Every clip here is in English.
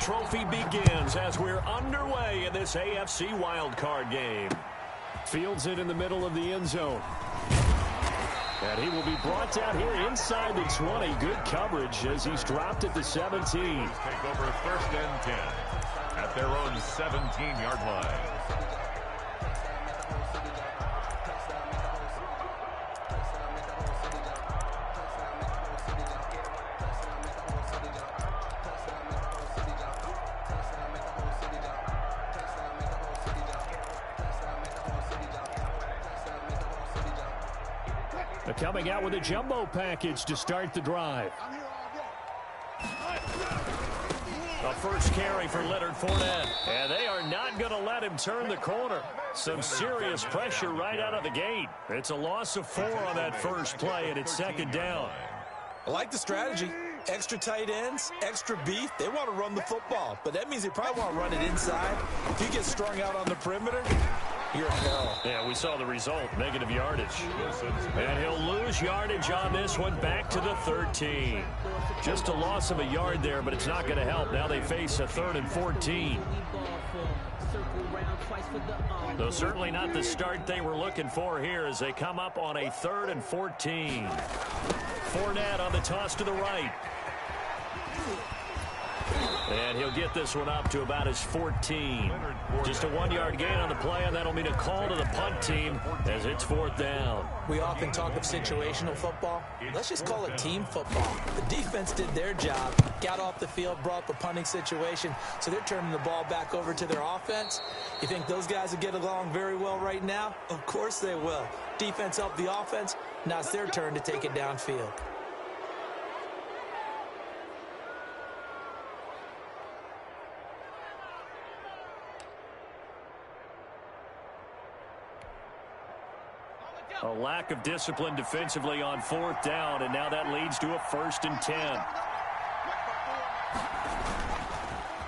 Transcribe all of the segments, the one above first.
trophy begins as we're underway in this AFC wildcard game. Fields it in the middle of the end zone. And he will be brought down here inside the 20. Good coverage as he's dropped at the 17. Take over 1st and 10 at their own 17-yard line. Coming out with a jumbo package to start the drive. The first carry for Leonard Fournette. And they are not going to let him turn the corner. Some serious pressure right out of the gate. It's a loss of 4 on that first play, and it's 2nd down. I like the strategy. Extra tight ends, extra beef. They want to run the football, but that means they probably want to run it inside. If you get strung out on the perimeter, you're in hell. Yeah, we saw the result, negative yardage. And he'll lose yardage on this one, back to the 13. Just a loss of a yard there, but it's not going to help. Now they face a 3rd and 14. Though certainly not the start they were looking for here as they come up on a 3rd and 14. Fournette on the toss to the right. And he'll get this one up to about his 14. Just a 1-yard gain on the play, and that'll mean a call to the punt team as it's 4th down. We often talk of situational football. Let's just call it team football. The defense did their job, got off the field, brought up a punting situation, so they're turning the ball back over to their offense. You think those guys will get along very well right now? Of course they will. Defense helped the offense. Now it's their turn to take it downfield. A lack of discipline defensively on 4th down, and now that leads to a 1st and 10.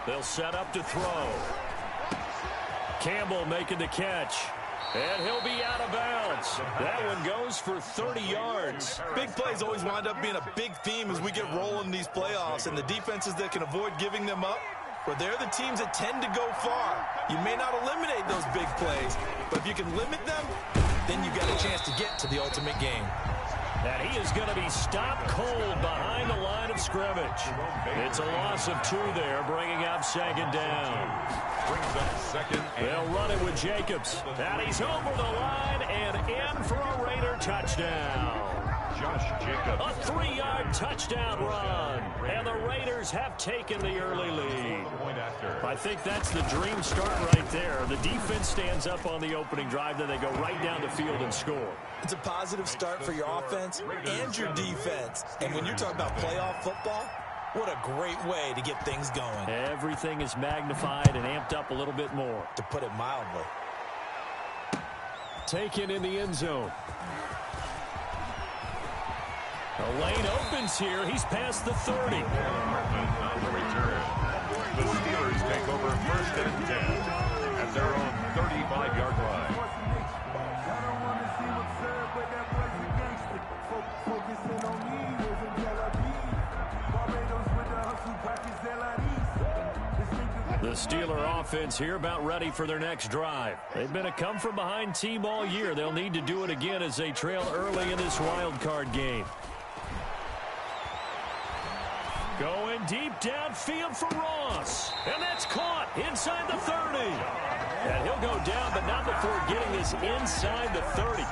They'll set up to throw. Campbell making the catch. And he'll be out of bounds. That one goes for 30 yards. Big plays always wind up being a big theme as we get rolling in these playoffs, and the defenses that can avoid giving them up, well, they're the teams that tend to go far. You may not eliminate those big plays, but if you can limit them, then you've got a chance to get to the ultimate game. And he is going to be stopped cold behind the line of scrimmage. It's a loss of 2 there, bringing up 2nd down. Brings up 2nd. They'll run it with Jacobs. And he's over the line and in for a Raider touchdown. Josh Jacobs. A 3-yard touchdown run. And the Raiders have taken the early lead. I think that's the dream start right there. The defense stands up on the opening drive, then they go right down the field and score. It's a positive start for your offense and your defense. And when you're talking about playoff football, what a great way to get things going. Everything is magnified and amped up a little bit more. To put it mildly. Taken in the end zone. The lane opens here. He's past the 30. On the return. The Steelers take over 1st and 10 at their own 35-yard line. The Steeler offense here about ready for their next drive. They've been a come-from-behind team all year. They'll need to do it again as they trail early in this wild card game. Going deep downfield for Ross. And that's caught inside the 30. And he'll go down, but not before getting this inside the 30.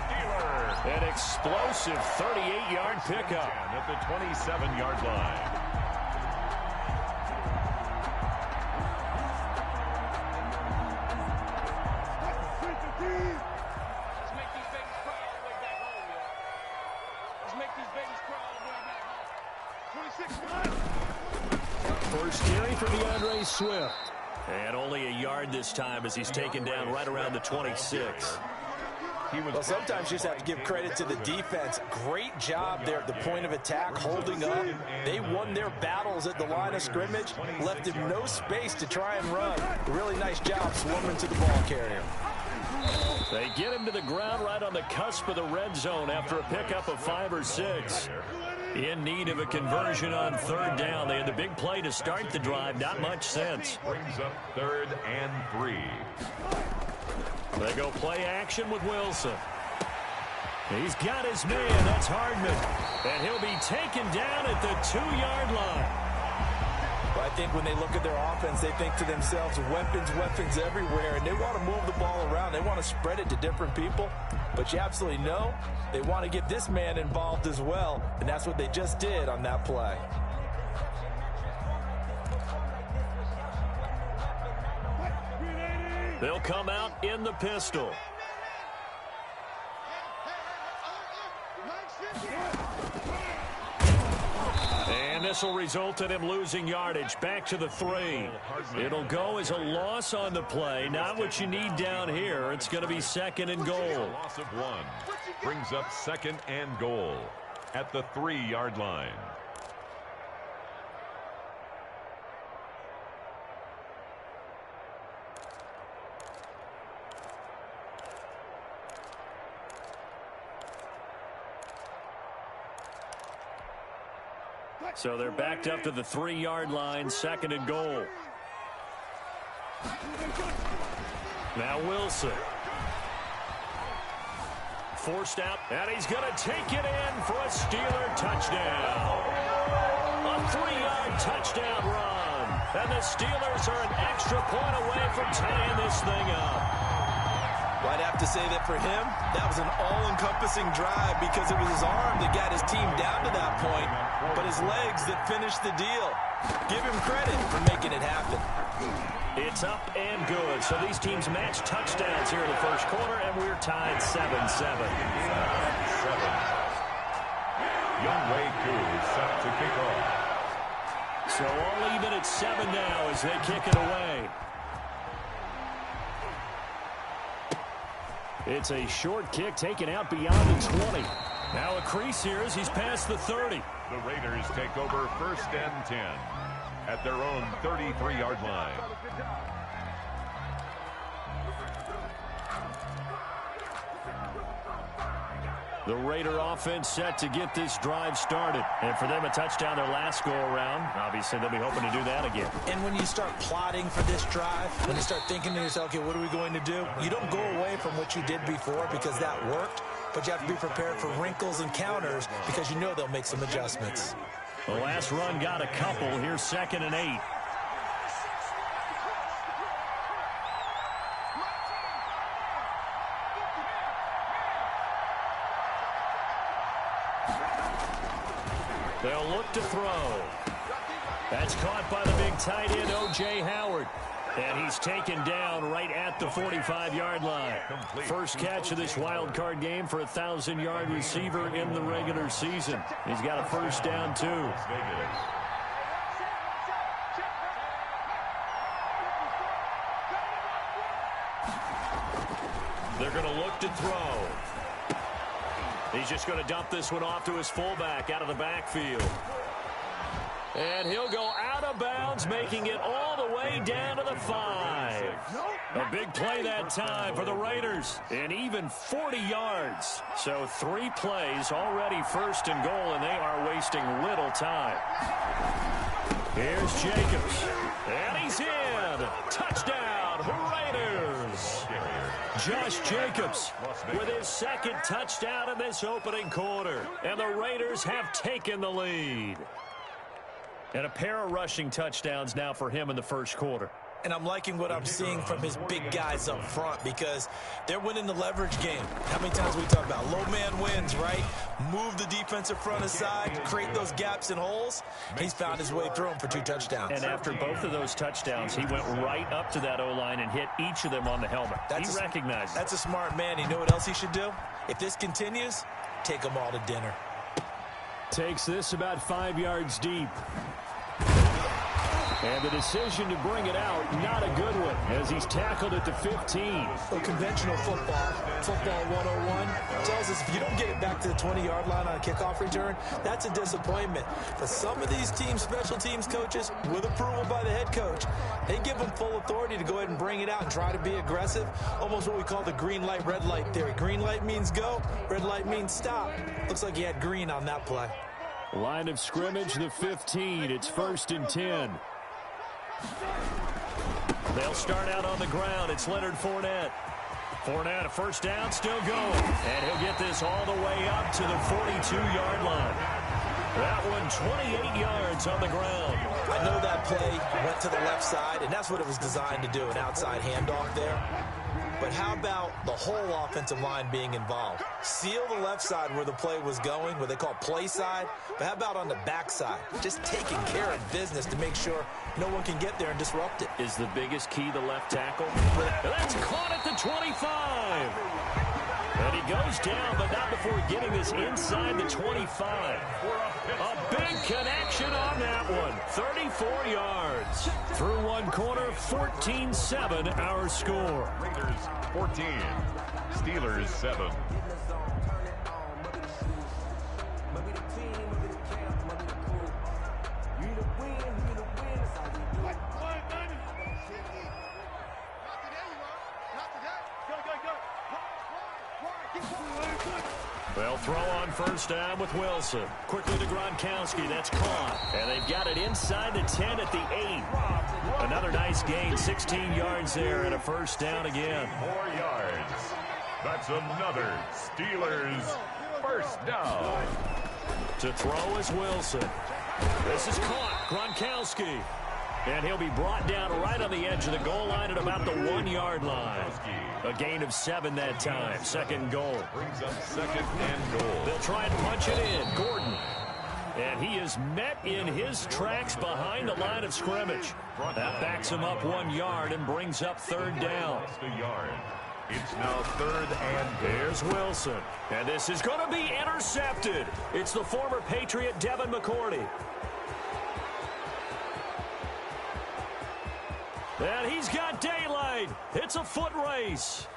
An explosive 38-yard pickup. At the 27-yard line. First carry for DeAndre Swift. And only a yard this time as he's taken down right around the 26. Well, sometimes you just have to give credit to the defense. Great job there at the point of attack, holding up. They won their battles at the line of scrimmage, left him no space to try and run. Really nice job swarming to the ball carrier. They get him to the ground right on the cusp of the red zone after a pickup of 5 or 6. In need of a conversion on third down. They had the big play to start the drive. Not much sense. Brings up 3rd and 3. They go play action with Wilson. He's got his man. That's Hardman. And he'll be taken down at the 2-yard line. Well, I think when they look at their offense, they think to themselves, weapons everywhere, and they want to move the ball around. They want to spread it to different people. But you absolutely know they want to get this man involved as well, and that's what they just did on that play. They'll come out in the pistol. And this will result in him losing yardage. Back to the 3. It'll go as a loss on the play. Not what you need down here. It's going to be 2nd and goal. Loss of 1. Brings up 2nd and goal at the 3-yard line. So they're backed up to the 3-yard line, 2nd and goal. Now Wilson. Forced out, and he's going to take it in for a Steeler touchdown. A 3-yard touchdown run. And the Steelers are an extra point away from tying this thing up. Well, I'd have to say that for him, that was an all-encompassing drive because it was his arm that got his team down to that point, but his legs that finished the deal. Give him credit for making it happen. It's up and good. So these teams match touchdowns here in the first quarter, and we're tied 7-7. Younghoe Koo is set to kick off. So all even at 7 now as they kick it away. It's a short kick taken out beyond the 20. Now a crease here as he's past the 30. The Raiders take over 1st and 10 at their own 33-yard line. The Raider offense set to get this drive started. And for them, a touchdown their last go-around. Obviously, they'll be hoping to do that again. And when you start plotting for this drive, when you start thinking to yourself, okay, what are we going to do? You don't go away from what you did before because that worked, but you have to be prepared for wrinkles and counters because you know they'll make some adjustments. The last run got a couple. Here's 2nd and 8. They'll look to throw. That's caught by the big tight end, O.J. Howard. And he's taken down right at the 45-yard line. First catch of this wild card game for a 1,000-yard receiver in the regular season. He's got a first down, too. They're going to look to throw. He's just going to dump this one off to his fullback out of the backfield. And he'll go out of bounds, making it all the way down to the 5. A big play that time for the Raiders. And even 40 yards. So 3 plays, already 1st and goal, and they are wasting little time. Here's Jacobs. And he's in. Touchdown, Raiders. Josh Jacobs with his 2nd touchdown in this opening quarter. And the Raiders have taken the lead. And a pair of rushing touchdowns now for him in the first quarter. And I'm liking what I'm seeing from his big guys up front because they're winning the leverage game. How many times we talk about low man wins, right? Move the defensive front aside, create those gaps and holes. He's found his way through them for 2 touchdowns. And after both of those touchdowns, he went right up to that O-line and hit each of them on the helmet. He recognized it. That's a smart man. You know what else he should do? If this continues, take them all to dinner. Takes this about 5 yards deep. And the decision to bring it out, not a good one, as he's tackled at the 15. So conventional football 101, tells us if you don't get it back to the 20-yard line on a kickoff return, that's a disappointment. But some of these teams, special teams coaches, with approval by the head coach, they give them full authority to go ahead and bring it out and try to be aggressive, almost what we call the green light, red light theory. Green light means go, red light means stop. Looks like he had green on that play. Line of scrimmage, the 15. It's 1st and 10. They'll start out on the ground. It's Leonard Fournette. Fournette, a first down, still going. And he'll get this all the way up to the 42-yard line. That one, 28 yards on the ground. I know that play went to the left side, and that's what it was designed to do, an outside handoff there. But how about the whole offensive line being involved? Seal the left side where the play was going, what they call play side. But how about on the back side? Just taking care of business to make sure no one can get there and disrupt it. Is the biggest key the left tackle? That's caught at the 25. And he goes down, but not before getting this inside the 25. A big connection on that one. 34 yards. Through one quarter, 14-7 our score. Raiders 14, Steelers 7. They'll throw on first down with Wilson. Quickly to Gronkowski. That's caught. And they've got it inside the 10 at the 8. Another nice gain. 16 yards there and a first down again. 4 yards. That's another Steelers first down. To throw is Wilson. This is caught. Gronkowski. And he'll be brought down right on the edge of the goal line at about the 1-yard line. A gain of 7 that time. Second goal. Brings up second and goal. They'll try and punch it in. Gordon. And he is met in his tracks behind the line of scrimmage. That backs him up 1 yard and brings up third down. A yard. It's now third and goal. Here's Wilson. And this is going to be intercepted. It's the former Patriot Devin McCourty. And he's got daylight. It's a foot race.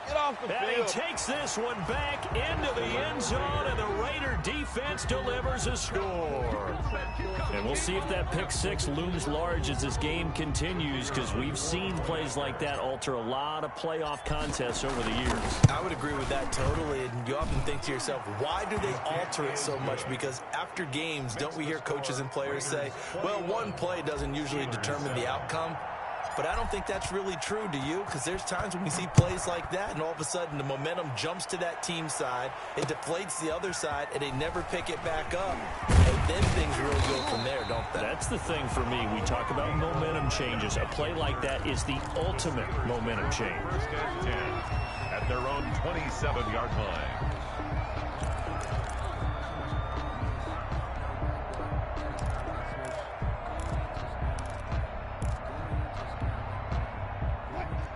Get off the field. And he takes this one back into the end zone, and the Raider defense delivers a score. And we'll see if that pick six looms large as this game continues, because we've seen plays like that alter a lot of playoff contests over the years. I would agree with that totally, and you often think to yourself, why do they alter it so much? Because after games, don't we hear coaches and players say, well, one play doesn't usually determine the outcome? But I don't think that's really true, do you? Because there's times when we see plays like that, and all of a sudden the momentum jumps to that team side, it deflates the other side, and they never pick it back up. And then things really go from there, don't they? That's the thing for me. We talk about momentum changes. A play like that is the ultimate momentum change. First and 10 at their own 27-yard line.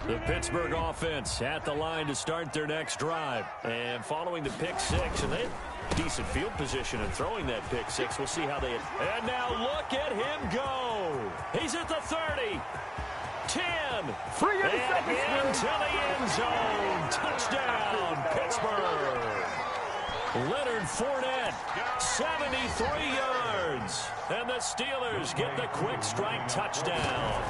The Pittsburgh offense at the line to start their next drive. And following the pick six, and they have decent field position in throwing that pick six. We'll see how they... And now look at him go. He's at the 30. 10. And into the end zone. Touchdown, Pittsburgh. Leonard Fournette, 73 yards. And the Steelers get the quick strike touchdown.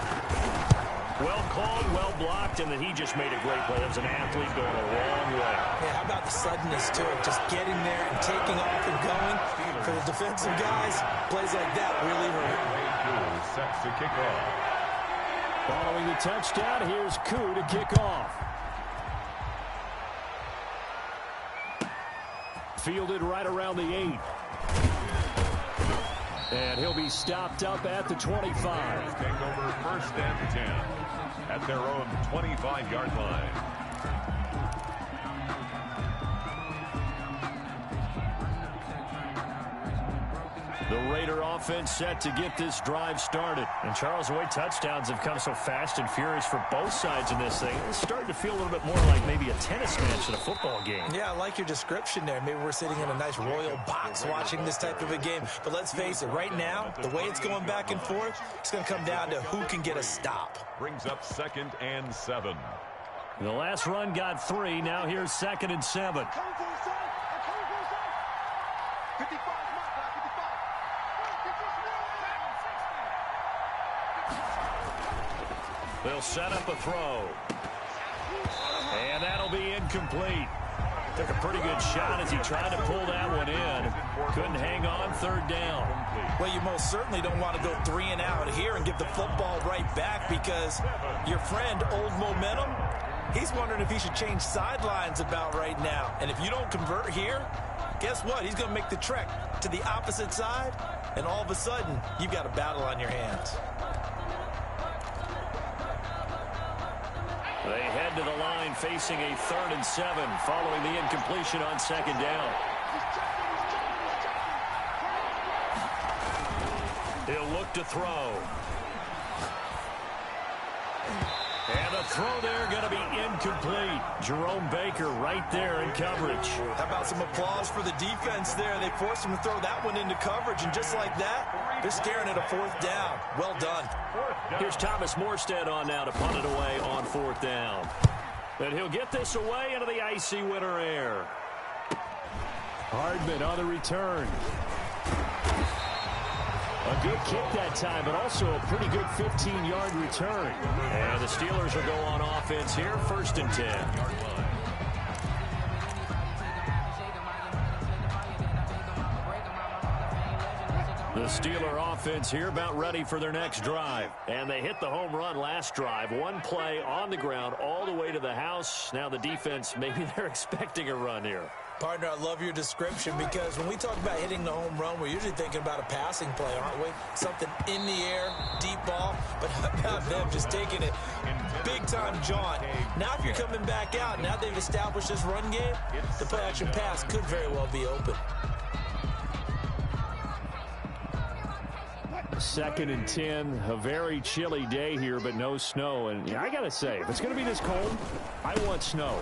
Well called, well blocked, and then he just made a great play. That was an athlete going a long way. Yeah, how about the suddenness to it? Just getting there and taking off and going. For the defensive guys, plays like that really hurt. Set to kick off. Following the touchdown, here's Koo to kick off. Fielded right around the 8. And he'll be stopped up at the 25. Take over first and 10 at their own 25-yard line. The Raider offense set to get this drive started. And Charles, the way touchdowns have come so fast and furious for both sides in this thing, it's starting to feel a little bit more like maybe a tennis match than a football game. Yeah, I like your description there. Maybe we're sitting in a nice royal box watching this type of a game. But let's face it, right now, the way it's going back and forth, it's going to come down to who can get a stop. Brings up 2nd and 7. The last run got 3. Now here's 2nd and 7. They'll set up a throw. And that'll be incomplete. Took a pretty good shot as he tried to pull that one in. Couldn't hang on third down. Well, you most certainly don't want to go 3 and out here and give the football right back, because your friend, Old Momentum, he's wondering if he should change sidelines about right now. And if you don't convert here, guess what? He's going to make the trek to the opposite side, and all of a sudden, you've got a battle on your hands. They head to the line facing a 3rd and 7 following the incompletion on 2nd down. He'll look to throw. And the throw there going to be incomplete. Jerome Baker right there in coverage. How about some applause for the defense there? They forced him to throw that one into coverage, and just like that, they're staring at a 4th down. Well done. Here's Thomas Morstead on now to punt it away on 4th down. And he'll get this away into the icy winter air. Hardman on the return. A good kick that time, but also a pretty good 15-yard return. And the Steelers will go on offense here, 1st and 10. The Steeler offense here about ready for their next drive. And they hit the home run last drive. One play on the ground all the way to the house. Now the defense, maybe they're expecting a run here. Partner, I love your description, because when we talk about hitting the home run, we're usually thinking about a passing play, aren't we? Something in the air, deep ball. But how about them just taking it big-time jaunt? Now if you're coming back out, now they've established this run game, the play-action pass could very well be open. 2nd and 10, a very chilly day here, but no snow. And I got to say, if it's going to be this cold, I want snow.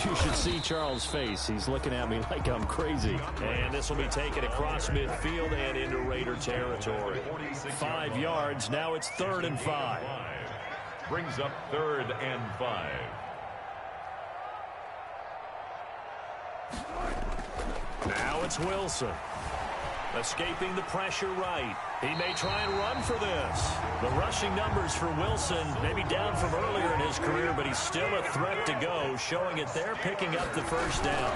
You should see Charles' face. He's looking at me like I'm crazy. And this will be taken across midfield and into Raider territory. 5 yards. Now it's 3rd and 5. Brings up 3rd and 5. Now it's Wilson. Escaping the pressure right. He may try and run for this. The rushing numbers for Wilson maybe down from earlier in his career, but he's still a threat to go, showing it there, picking up the 1st down.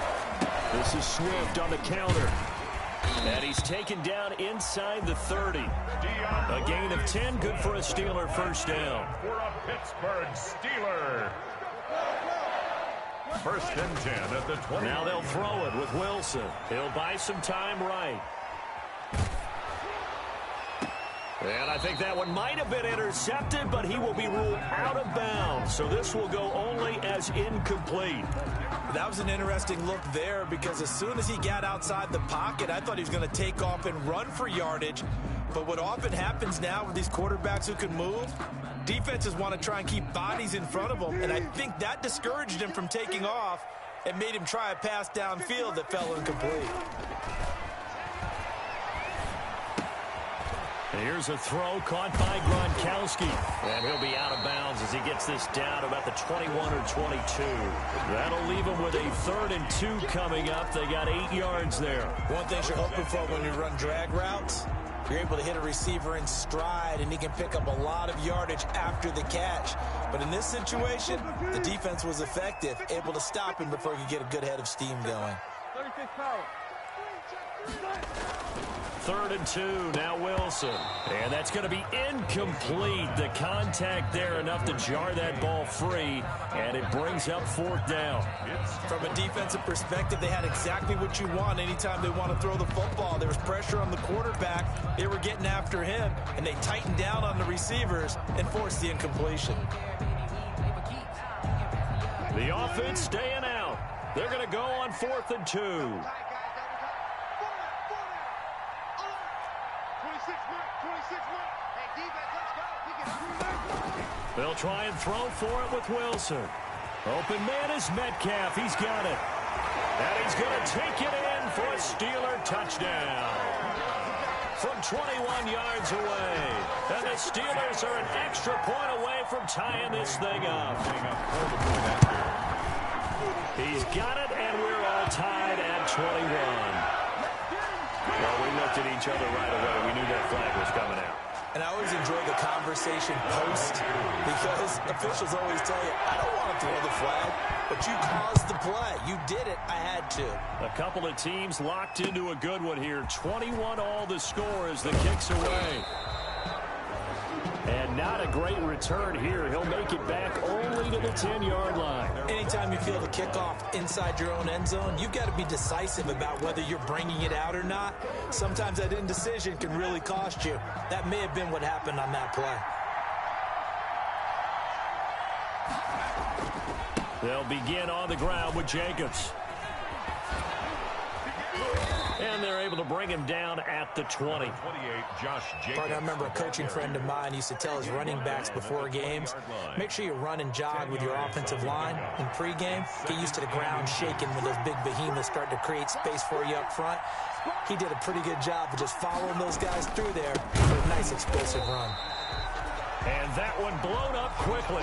This is Swift on the counter. And he's taken down inside the 30. A gain of 10, good for a Steeler 1st down. For a Pittsburgh Steeler. 1st and 10 at the 20. Now they'll throw it with Wilson. He'll buy some time right. And I think that one might have been intercepted, but he will be ruled out of bounds. So this will go only as incomplete. That was an interesting look there, because as soon as he got outside the pocket, I thought he was going to take off and run for yardage. But what often happens now with these quarterbacks who can move, defenses want to try and keep bodies in front of them. And I think that discouraged him from taking off and made him try a pass downfield that fell incomplete. Here's a throw caught by Gronkowski. And he'll be out of bounds as he gets this down about the 21 or 22. That'll leave him with a 3rd and 2 coming up. They got 8 yards there. One thing you're hoping for when you run drag routes, you're able to hit a receiver in stride, and he can pick up a lot of yardage after the catch. But in this situation, the defense was effective, able to stop him before he could get a good head of steam going. 36 power. 3rd and 2, now Wilson. And that's going to be incomplete. The contact there enough to jar that ball free, and it brings up 4th down. From a defensive perspective, they had exactly what you want anytime they want to throw the football. There was pressure on the quarterback. They were getting after him, and they tightened down on the receivers and forced the incompletion. The offense staying out. They're going to go on 4th and 2. They'll try and throw for it with Wilson. Open man is Metcalf. He's got it. And he's going to take it in for a Steeler touchdown. From 21 yards away. And the Steelers are an extra point away from tying this thing up. He's got it, and we're all tied at 21. Well, we looked at each other right away. We knew that flag was coming out. And I always enjoy the conversation post, because officials always tell you, I don't want to throw the flag, but you caused the play. You did it. I had to. A couple of teams locked into a good one here. 21 all the score as the kick's away. And not a great return here. He'll make it back only to the 10-yard line. Anytime you feel the kickoff inside your own end zone, you've got to be decisive about whether you're bringing it out or not. Sometimes that indecision can really cost you. That may have been what happened on that play. They'll begin on the ground with Jacobs. And they're able to bring him down at the 20. 28, Josh Jacobs. I remember a coaching friend of mine used to tell his running backs before games, make sure you run and jog with your offensive line in pregame. Get used to the ground shaking when those big behemoths start to create space for you up front. He did a pretty good job of just following those guys through there for a nice explosive run. And that one blown up quickly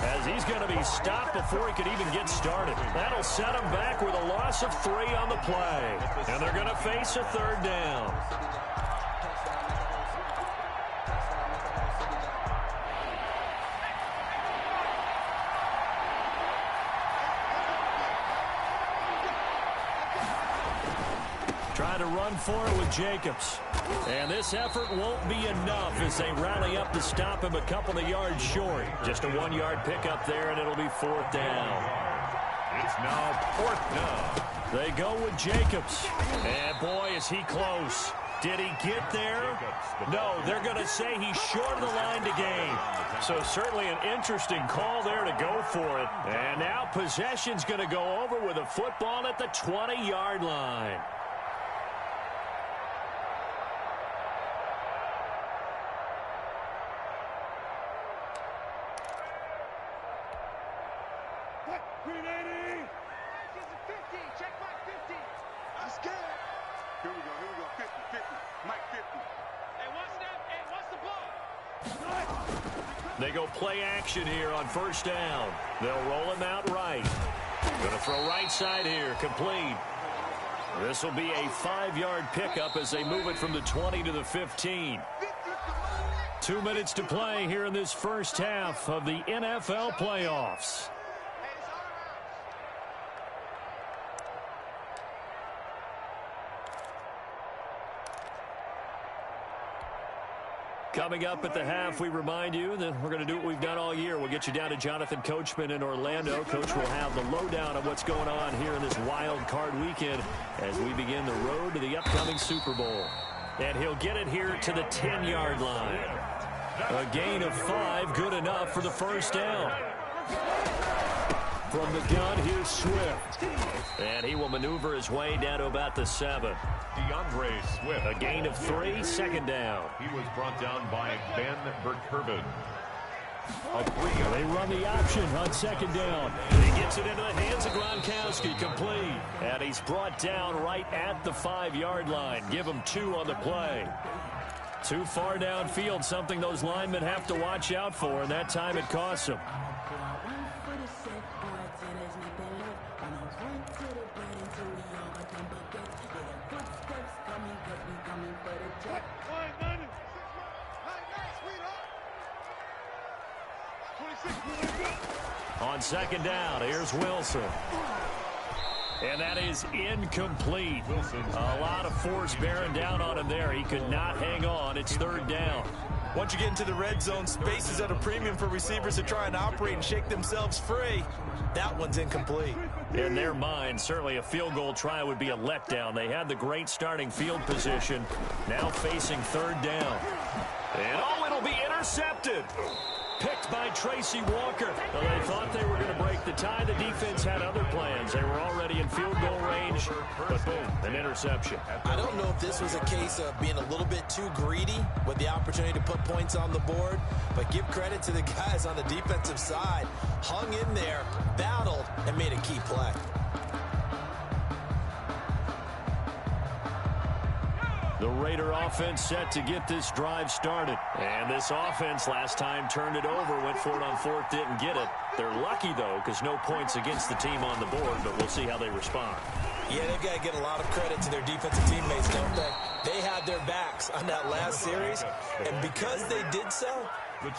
as he's going to be stopped before he could even get started. That'll set him back with a loss of 3 on the play. And they're going to face a third down. Trying to run for it with Jacobs. And this effort won't be enough as they rally up to stop him a couple of yards short. Just a 1-yard pickup there, and it'll be 4th down. It's now 4th down. They go with Jacobs. And, boy, is he close. Did he get there? No, they're going to say he's short of the line to gain. So certainly an interesting call there to go for it. And now possession's going to go over with a football at the 20-yard line. They go play action here on 1st down. They'll roll him out right. Going to throw right side here, complete. This will be a 5-yard pickup as they move it from the 20 to the 15. 2 minutes to play here in this first half of the NFL playoffs. Coming up at the half, we remind you that we're going to do what we've done all year. We'll get you down to Jonathan Coachman in Orlando. Coach will have the lowdown of what's going on here in this wild card weekend as we begin the road to the upcoming Super Bowl. And he'll get it here to the 10-yard line. A gain of 5, good enough for the 1st down. From the gun, here's Swift. And he will maneuver his way down to about the 7. DeAndre Swift. A gain of 3, 2nd down. He was brought down by Ben Burkervin. They run the option on 2nd down. He gets it into the hands of Gronkowski, complete. And he's brought down right at the 5-yard line. Give him 2 on the play. Too far downfield, something those linemen have to watch out for, and that time it costs them. On 2nd down, here's Wilson. And that is incomplete. A lot of force bearing down on him there. He could not hang on. It's 3rd down. Once you get into the red zone, space is at a premium for receivers to try and operate and shake themselves free. That one's incomplete. In their mind, certainly a field goal try would be a letdown. They had the great starting field position. Now facing 3rd down. And it'll be intercepted. Picked by Tracy Walker. Well, they thought they were going to break the tie. The defense had other plans. They were already in field goal range, but boom, an interception. I don't know if this was a case of being a little bit too greedy with the opportunity to put points on the board, but give credit to the guys on the defensive side. Hung in there, battled, and made a key play. The Raider offense set to get this drive started. And this offense last time turned it over, went for it on fourth, didn't get it. They're lucky, though, because no points against the team on the board, but we'll see how they respond. Yeah, they've got to get a lot of credit to their defensive teammates, don't they? They had their backs on that last series, and because they did so,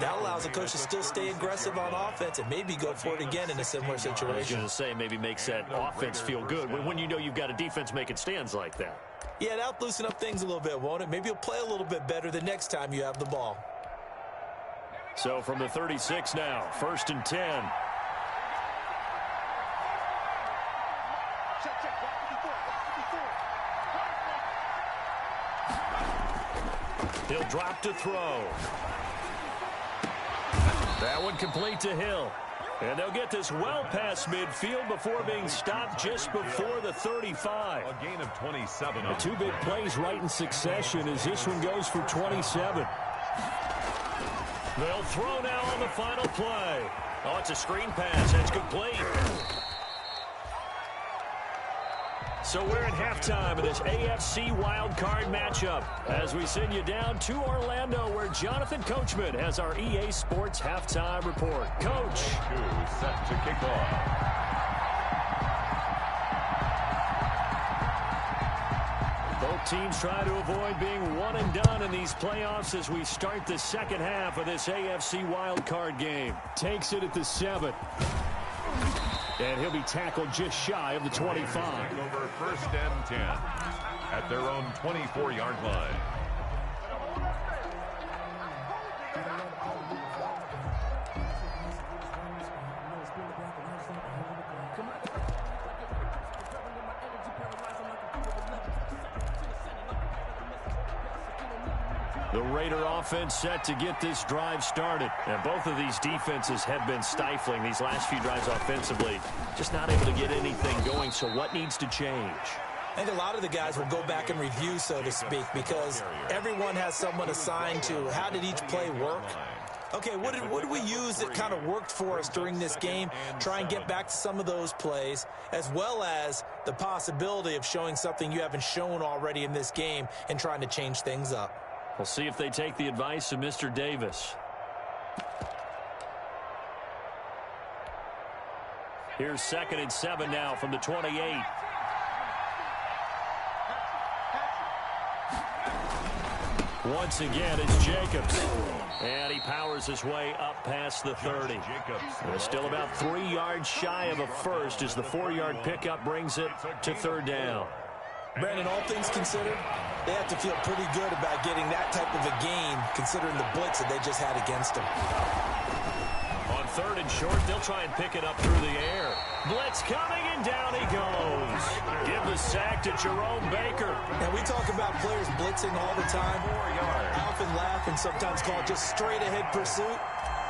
that allows the coach to still stay aggressive on offense and maybe go for it again in a similar situation. I was going to say, maybe makes that offense feel good when you know you've got a defense making stands like that. Yeah, that'll loosen up things a little bit, won't it? Maybe you'll play a little bit better the next time you have the ball. So from the 36 now, 1st and 10. He'll drop to throw. That one complete to Hill. And they'll get this well past midfield before being stopped just before the 35. A gain of 27. The two big plays right in succession as this one goes for 27. They'll throw now on the final play. Oh, it's a screen pass. That's complete. So we're at halftime of this AFC wildcard matchup as we send you down to Orlando where Jonathan Coachman has our EA Sports halftime report. Coach. Set to kick off. Both teams try to avoid being one and done in these playoffs as we start the second half of this AFC wildcard game. Takes it at the 7. And he'll be tackled just shy of the 25. Over 1st and 10 at their own 24-yard line. The Raider offense set to get this drive started. And both of these defenses have been stifling these last few drives offensively. Just not able to get anything going, so what needs to change? I think a lot of the guys will go back and review, so to speak, because everyone has someone assigned to how did each play work. Okay, what did we use that kind of worked for us during this game? Try and get back to some of those plays, as well as the possibility of showing something you haven't shown already in this game and trying to change things up. We'll see if they take the advice of Mr. Davis. Here's 2nd and 7 now from the 28. Once again, it's Jacobs. And he powers his way up past the 30. They're still about 3 yards shy of a first as the 4-yard pickup brings it to 3rd down. Brandon, all things considered, they have to feel pretty good about getting that type of a gain considering the blitz that they just had against them. On 3rd and short, they'll try and pick it up through the air. Blitz coming, and down he goes. Give the sack to Jerome Baker. And we talk about players blitzing all the time. I often laugh and sometimes call it just straight-ahead pursuit.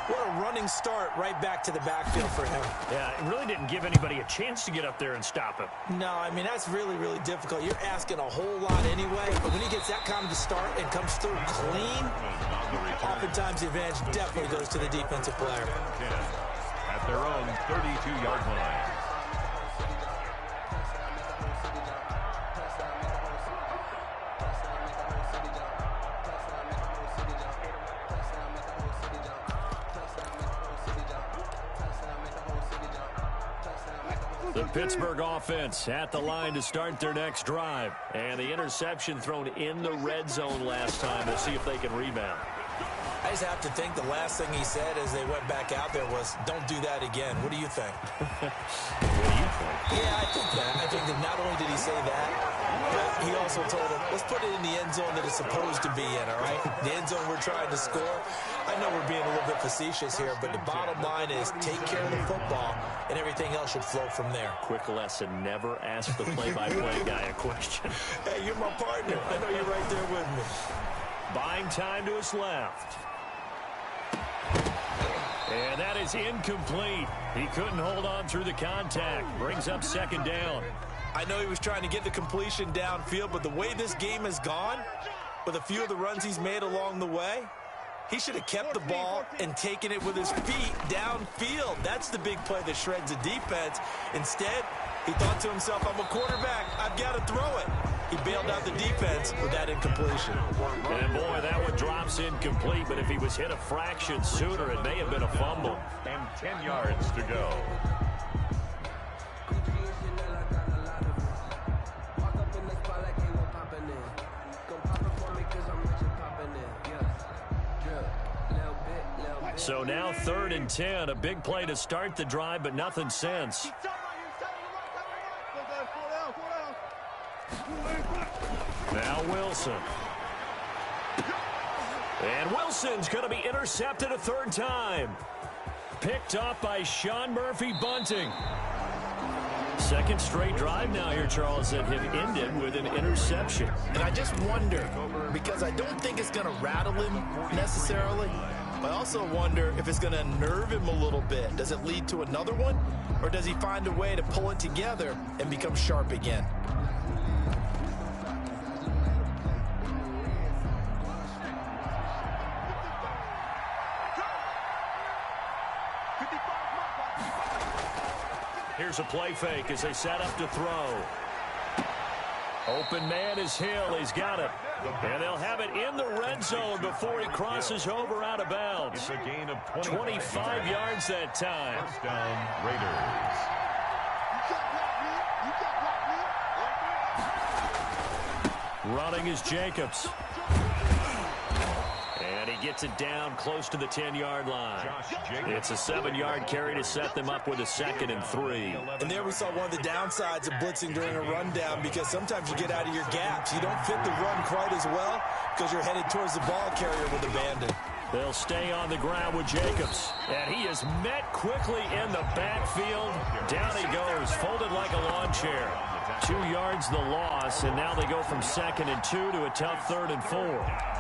What a running start right back to the backfield for him. Yeah, it really didn't give anybody a chance to get up there and stop him. No, I mean, that's really, really difficult. You're asking a whole lot anyway, but when he gets that kind of a start and comes through clean, oftentimes the advantage definitely goes to the defensive player. At their own 32-yard line. The Pittsburgh offense at the line to start their next drive. And the interception thrown in the red zone last time. We'll see if they can rebound. I just have to think the last thing he said as they went back out there was, don't do that again. What do you think? What do you think? Yeah, I think that. I think that not only did he say that, but he also told him, let's put it in the end zone that it's supposed to be in, all right? The end zone we're trying to score. I know we're being a little bit facetious here, but the bottom line is take care of the football, and everything else should flow from there. Quick lesson, never ask the play-by-play guy a question. Hey, you're my partner. I know you're right there with me. Buying time to his left. And that is incomplete. He couldn't hold on through the contact. Brings up 2nd down. I know he was trying to get the completion downfield, but the way this game has gone, with a few of the runs he's made along the way, he should have kept the ball and taken it with his feet downfield. That's the big play that shreds the defense. Instead, he thought to himself, I'm a quarterback. I've got to throw it. He bailed out the defense with that incompletion. And, boy, that one drops incomplete, but if he was hit a fraction sooner, it may have been a fumble. And 10 yards to go. So now 3rd and 10, a big play to start the drive, but nothing since. Now Wilson. And Wilson's going to be intercepted a 3rd time. Picked off by Sean Murphy-Bunting. 2nd straight drive now here, Charles, that have ended with an interception. And I just wonder, because I don't think it's going to rattle him necessarily, but I also wonder if it's going to unnerve him a little bit. Does it lead to another one, or does he find a way to pull it together and become sharp again? Here's a play fake as they set up to throw. Open man is Hill. He's got it. And they'll have it in the red zone before he crosses over out of bounds. It's a gain of 25 yards that time. First down, Raiders. Running is Jacobs. And he gets it down close to the 10-yard line. It's a 7-yard carry to set them up with a 2nd and 3. And there we saw one of the downsides of blitzing during a rundown, because sometimes you get out of your gaps. You don't fit the run quite as well because you're headed towards the ball carrier with abandon. They'll stay on the ground with Jacobs. And he is met quickly in the backfield. Down he goes, folded like a lawn chair. 2 yards the loss, and now they go from 2nd and 2 to a tough 3rd and 4.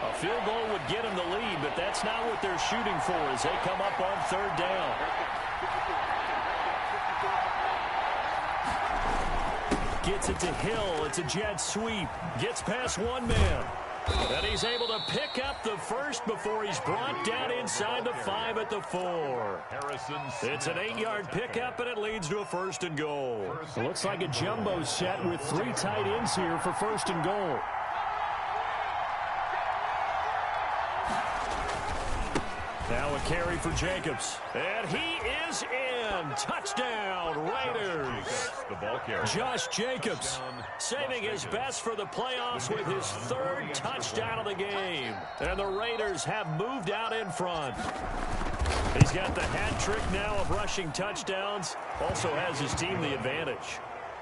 A field goal would get him the lead, but that's not what they're shooting for as they come up on 3rd down. Gets it to Hill. It's a jet sweep. Gets past one man. And he's able to pick up the first before he's brought down inside the 5 at the 4. It's an 8-yard pickup, and it leads to a 1st and goal. It looks like a jumbo set with 3 tight ends here for 1st and goal. Now a carry for Jacobs. And he is in. Touchdown, Raiders. The ball carrier. Josh Jacobs saving his best for the playoffs with his 3rd touchdown of the game. And the Raiders have moved out in front. He's got the hat trick now of rushing touchdowns. Also has his team the advantage.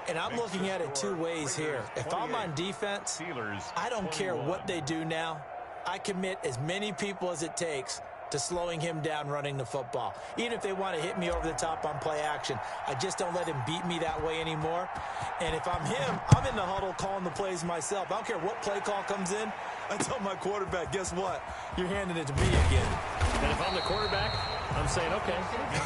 And I'm looking at it 2 ways here. If I'm on defense, I don't care what they do now. I commit as many people as it takes to slowing him down running the football. Even if they want to hit me over the top on play action, I just don't let him beat me that way anymore. And if I'm him, I'm in the huddle calling the plays myself. I don't care what play call comes in. I tell my quarterback, guess what? You're handing it to me again. And if I'm the quarterback, I'm saying, okay,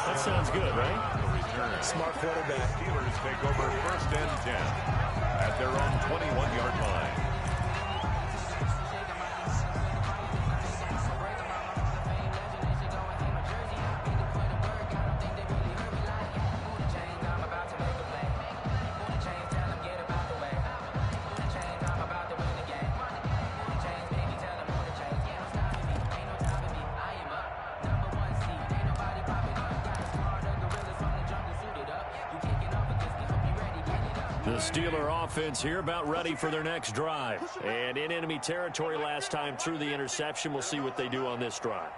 that sounds good, right? Smart quarterback. Steelers take over 1st and 10 at their own 21-yard line. The Steeler offense here about ready for their next drive. And in enemy territory last time through the interception. We'll see what they do on this drive.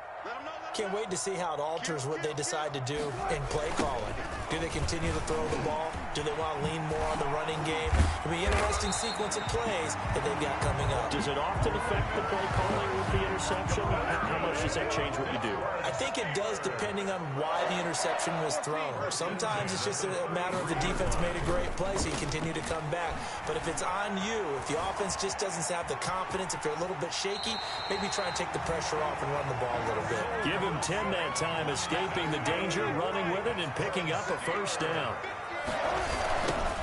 Can't wait to see how it alters what they decide to do in play calling. Do they continue to throw the ball? Do they want to lean more on the running game? It'll be an interesting sequence of plays that they've got coming up. Does it often affect the play calling with the interception? How much does that change what you do? I think it does, depending on why the interception was thrown. Sometimes it's just a matter of the defense made a great play, so you continue to come back. But if it's on you, if the offense just doesn't have the confidence, if they're a little bit shaky, maybe try and take the pressure off and run the ball a little bit. Give him 10 that time, escaping the danger, running with it, and picking up a 1st down.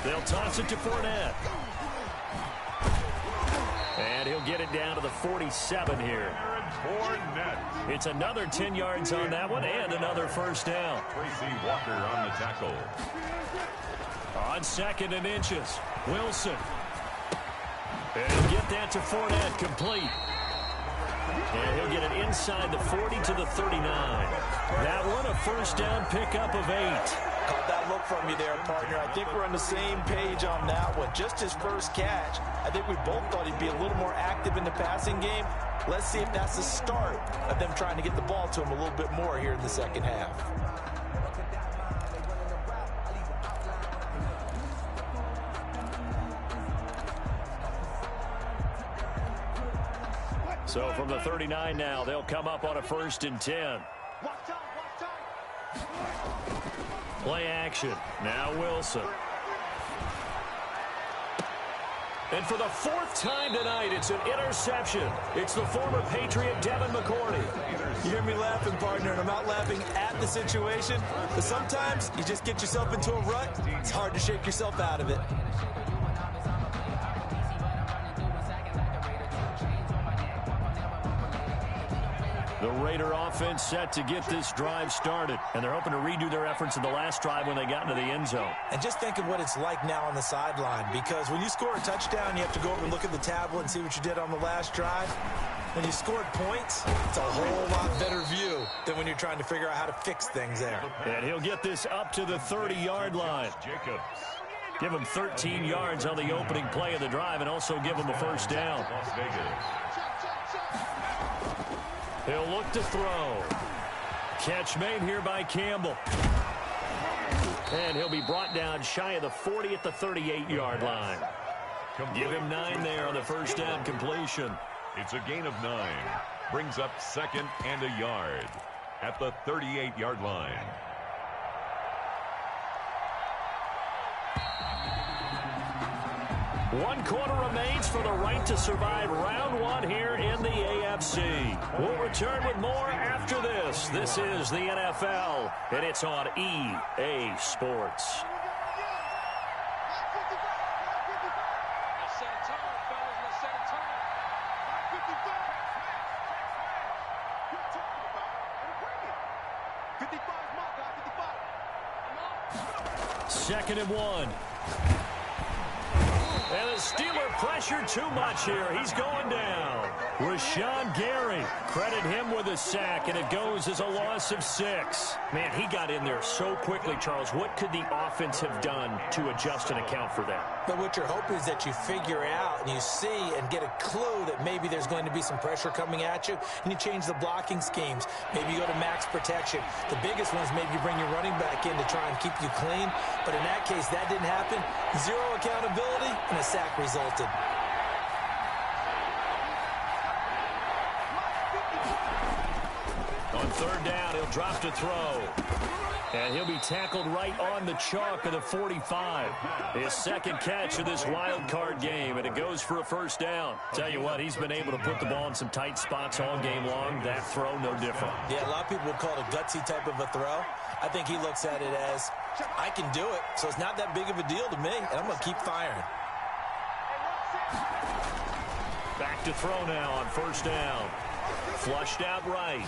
They'll toss it to Fournette. And he'll get it down to the 47 here. It's another 10 yards on that one and another first down. Tracy Walker on the tackle. On 2nd and inches, Wilson. And he'll get that to Fournette, complete. And he'll get it inside the 40 to the 39. That one, a first down pickup of 8. Caught that look from you there, partner. I think we're on the same page on that one. Just his first catch. I think we both thought he'd be a little more active in the passing game. Let's see if that's the start of them trying to get the ball to him a little bit more here in the second half. So from the 39 now, they'll come up on a 1st and 10. Play action. Now Wilson. And for the 4th time tonight, it's an interception. It's the former Patriot Devin McCourty. You hear me laughing, partner, and I'm not laughing at the situation, but sometimes you just get yourself into a rut. It's hard to shake yourself out of it. The Raider offense set to get this drive started, and they're hoping to redo their efforts in the last drive when they got into the end zone. And just think of what it's like now on the sideline, because when you score a touchdown, you have to go over and look at the tablet and see what you did on the last drive. When you scored points, it's a whole lot better view than when you're trying to figure out how to fix things there. And he'll get this up to the 30-yard line. Give him 13 yards on the opening play of the drive and also give him a first down. He'll look to throw. Catch made here by Campbell. And he'll be brought down shy of the 40 at the 38-yard line. Give him 9 there on the first down completion. It's a gain of 9. Brings up 2nd and a yard at the 38-yard line. One quarter remains for the right to survive round 1 here in the AFC. We'll return with more after this. This is the NFL, and it's on EA Sports. Second and 1. And the Steeler pressure too much here. He's going down. Rashawn Gary, credit him with a sack, and it goes as a loss of 6. Man, he got in there so quickly, Charles. What could the offense have done to adjust and account for that? But what you're hoping is that you figure out and you see and get a clue that maybe there's going to be some pressure coming at you, and you change the blocking schemes. Maybe you go to max protection. The biggest one is maybe you bring your running back in to try and keep you clean. But in that case, that didn't happen. 0 accountability, and a sack resulted. On 3rd down, he'll drop to throw. And he'll be tackled right on the chalk of the 45. His 2nd catch of this wild card game, and it goes for a first down. Tell you what, he's been able to put the ball in some tight spots all game long. That throw, no different. Yeah, a lot of people would call it a gutsy type of a throw. I think he looks at it as, I can do it, so it's not that big of a deal to me, and I'm going to keep firing. Back to throw now on 1st down. Flushed out right.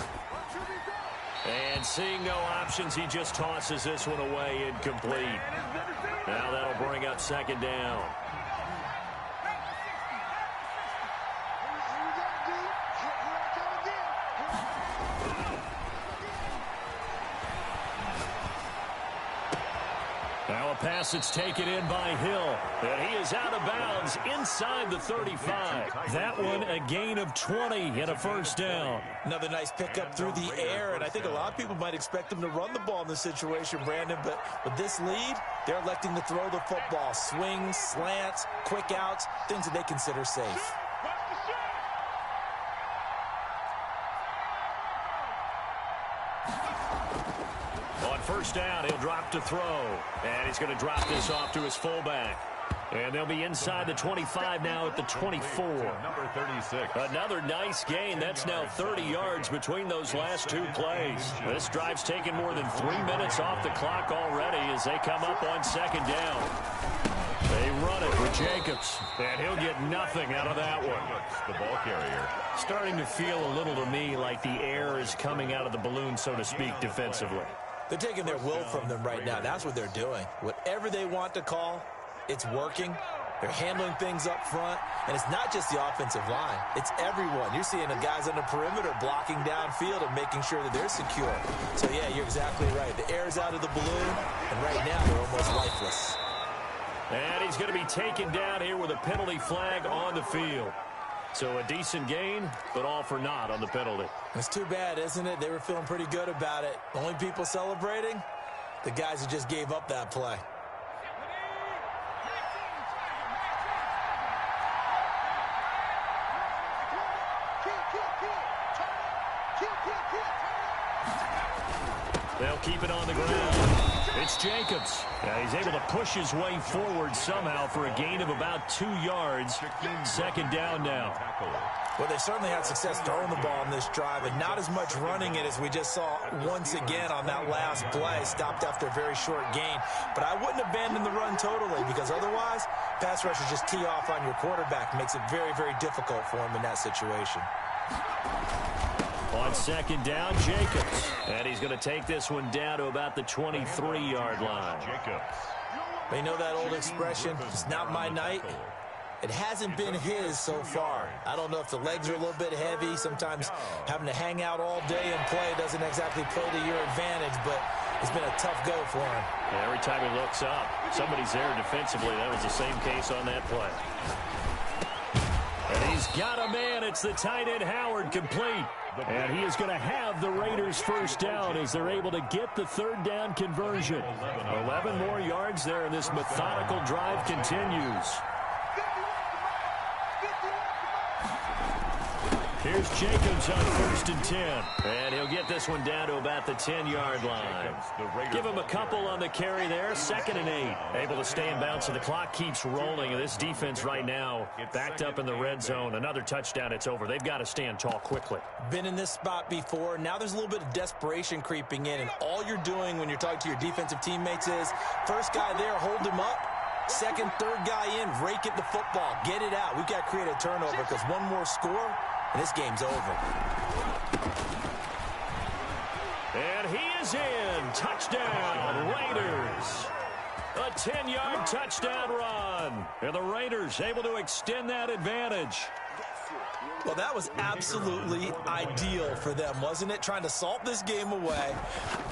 And seeing no options, he just tosses this one away incomplete. Now that'll bring up 2nd down. Now a pass that's taken in by Hill. And he is out of bounds inside the 35. That one a gain of 20 and a first down. Another nice pickup through the air, and I think a lot of people might expect him to run the ball in this situation, Brandon, but with this lead, they're electing to throw the football. Swings, slants, quick outs, things that they consider safe. On 1st down, he'll drop to throw. And he's going to drop this off to his fullback. And they'll be inside the 25 now at the 24. Number 36. Another nice gain. That's now 30 yards between those last 2 plays. This drive's taken more than 3 minutes off the clock already as they come up on 2nd down. They run it with Jacobs, and he'll get nothing out of that one. The ball carrier. Starting to feel a little to me like the air is coming out of the balloon, so to speak, defensively. They're taking their will from them right now. That's what they're doing. Whatever they want to call, it's working. They're handling things up front, and it's not just the offensive line. It's everyone. You're seeing the guys on the perimeter blocking downfield and making sure that they're secure. So, yeah, you're exactly right. The air's out of the balloon, and right now they're almost lifeless. And he's going to be taken down here with a penalty flag on the field. So a decent gain, but all for naught on the penalty. It's too bad, isn't it? They were feeling pretty good about it. Only people celebrating, the guys who just gave up that play. They'll keep it on the ground. It's Jacobs. He's able to push his way forward somehow for a gain of about 2 yards. Second down now. Well, they certainly had success throwing the ball on this drive, and not as much running it as we just saw once again on that last play. Stopped after a very short gain. But I wouldn't abandon the run totally, because otherwise, pass rushers just tee off on your quarterback. Makes it very, very difficult for him in that situation. On second down, Jacobs. And he's going to take this one down to about the 23-yard line. You know that old expression, it's not my night? It hasn't been his so far. I don't know if the legs are a little bit heavy. Sometimes having to hang out all day and play doesn't exactly play to your advantage, but it's been a tough go for him. And every time he looks up, somebody's there defensively. That was the same case on that play. And he's got a man. It's the tight end Howard, complete. And he is going to have the Raiders first down as they're able to get the third down conversion. 11 more yards there, and this methodical drive continues. Here's Jacobs on 1st and 10. And he'll get this one down to about the 10-yard line. Give him a couple on the carry there. 2nd and 8. Able to stay in bounds, so the clock keeps rolling. And this defense right now backed up in the red zone. Another touchdown, it's over. They've got to stand tall quickly. Been in this spot before. Now there's a little bit of desperation creeping in. And all you're doing when you're talking to your defensive teammates is, first guy there, hold him up. Second, third guy in, rake at the football. Get it out. We've got to create a turnover because one more score, and this game's over. And he is in. Touchdown, Raiders. A 10-yard touchdown run. And the Raiders able to extend that advantage. Well, that was absolutely ideal for them, wasn't it? Trying to salt this game away.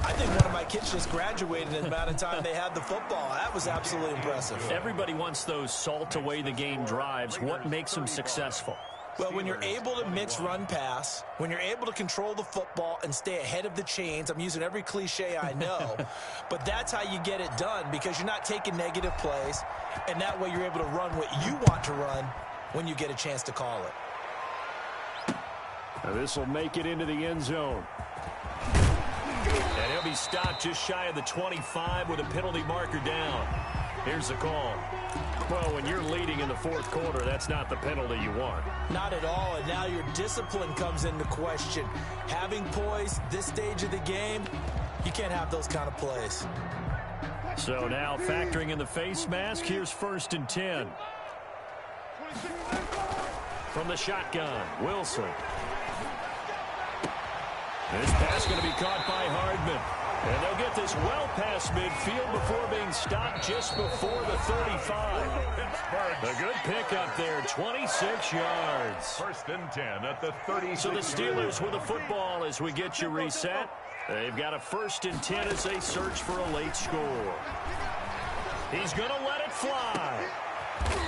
I think one of my kids just graduated in the amount of time they had the football. That was absolutely impressive. Everybody wants those salt-away-the-game drives. What makes them successful? Well, when you're able to mix run-pass, when you're able to control the football and stay ahead of the chains, I'm using every cliche I know, but that's how you get it done because you're not taking negative plays, and that way you're able to run what you want to run when you get a chance to call it. Now this will make it into the end zone. And he'll be stopped just shy of the 25 with a penalty marker down. Here's the call. Well, when you're leading in the fourth quarter, that's not the penalty you want. Not at all, and now your discipline comes into question. Having poise this stage of the game, you can't have those kind of plays. So now factoring in the face mask, here's 1st and 10. From the shotgun, Wilson. This pass going to be caught by Hardman. And they'll get this well past midfield before being stopped just before the 35. A good pickup there, 26 yards. 1st and 10 at the 30. So the Steelers with the football as we get you reset. They've got a 1st and 10 as they search for a late score. He's going to let it fly.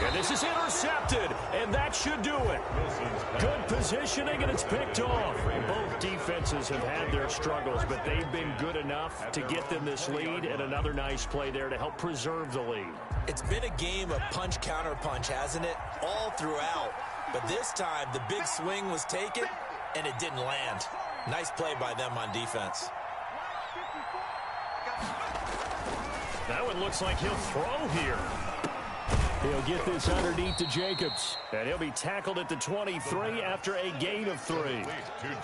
And this is intercepted, and that should do it. Good positioning, and it's picked off. Both defenses have had their struggles, but they've been good enough to get them this lead, and another nice play there to help preserve the lead. It's been a game of punch-counter-punch, hasn't it? All throughout. But this time, the big swing was taken, and it didn't land. Nice play by them on defense. That one looks like he'll throw here. He'll get this underneath to Jacobs. And he'll be tackled at the 23 after a gain of 3.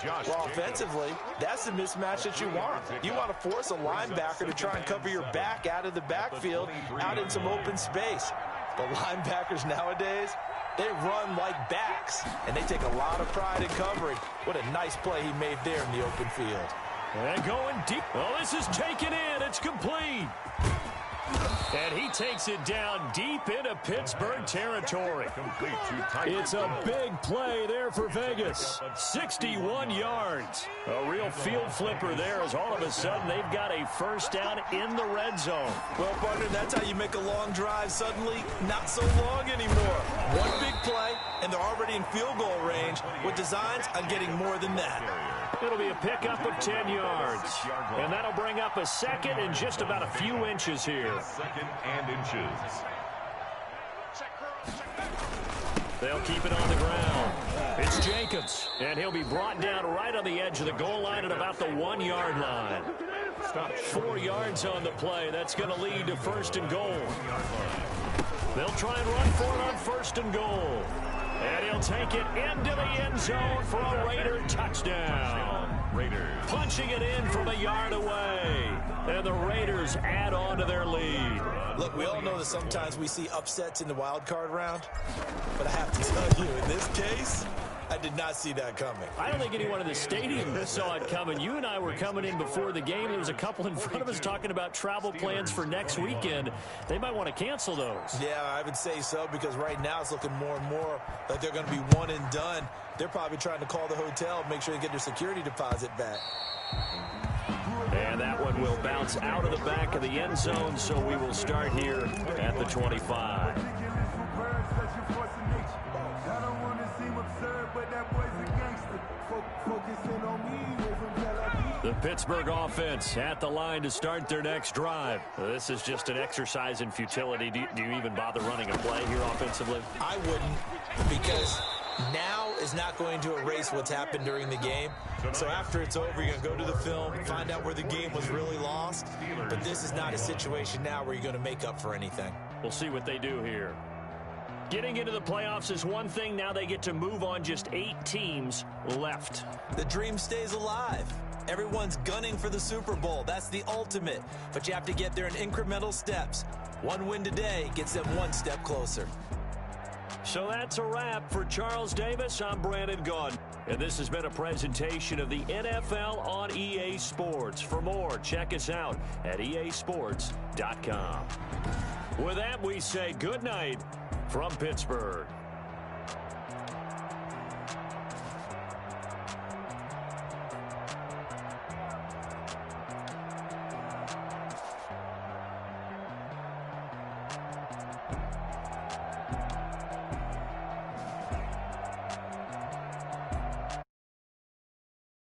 Well, offensively, that's the mismatch that you want. You want to force a linebacker to try and cover your back out of the backfield, out in some open space. But linebackers nowadays, they run like backs, and they take a lot of pride in covering. What a nice play he made there in the open field. And going deep. Well, this is taken in. It's complete. And he takes it down deep into Pittsburgh territory. It's a big play there for Vegas. 61 yards. A real field flipper there as all of a sudden they've got a first down in the red zone. Well, partner, that's how you make a long drive suddenly not so long anymore. One big play, and they're already in field goal range with designs on getting more than that. It'll be a pickup of 10 yards. And that'll bring up a second and just about a few inches here. Second and inches. They'll keep it on the ground. It's Jacobs, and he'll be brought down right on the edge of the goal line at about the 1 yard line. 4 yards on the play. That's going to lead to first and goal. They'll try and run for it on first and goal. And he'll take it into the end zone for a Raider touchdown. Raiders. Punching it in from a yard away. And the Raiders add on to their lead. Look, we all know that sometimes we see upsets in the wild card round. But I have to tell you, in this case, I did not see that coming. I don't think anyone in the stadium saw it coming. You and I were coming in before the game. There was a couple in front of us talking about travel plans for next weekend. They might want to cancel those. Yeah, I would say so, because right now it's looking more and more like they're going to be one and done. They're probably trying to call the hotel, make sure they get their security deposit back. And that one will bounce out of the back of the end zone, so we will start here at the 25. The Pittsburgh offense at the line to start their next drive. This is just an exercise in futility. Do you even bother running a play here offensively? I wouldn't, because now is not going to erase what's happened during the game. So after it's over, you're going to go to the film, find out where the game was really lost. But this is not a situation now where you're going to make up for anything. We'll see what they do here. Getting into the playoffs is one thing. Now they get to move on. Just 8 teams left. The dream stays alive. Everyone's gunning for the Super Bowl. That's the ultimate. But you have to get there in incremental steps. One win today gets them one step closer. So that's a wrap for Charles Davis. I'm Brandon Gaudin. And this has been a presentation of the NFL on EA Sports. For more, check us out at easports.com. With that, we say good night from Pittsburgh.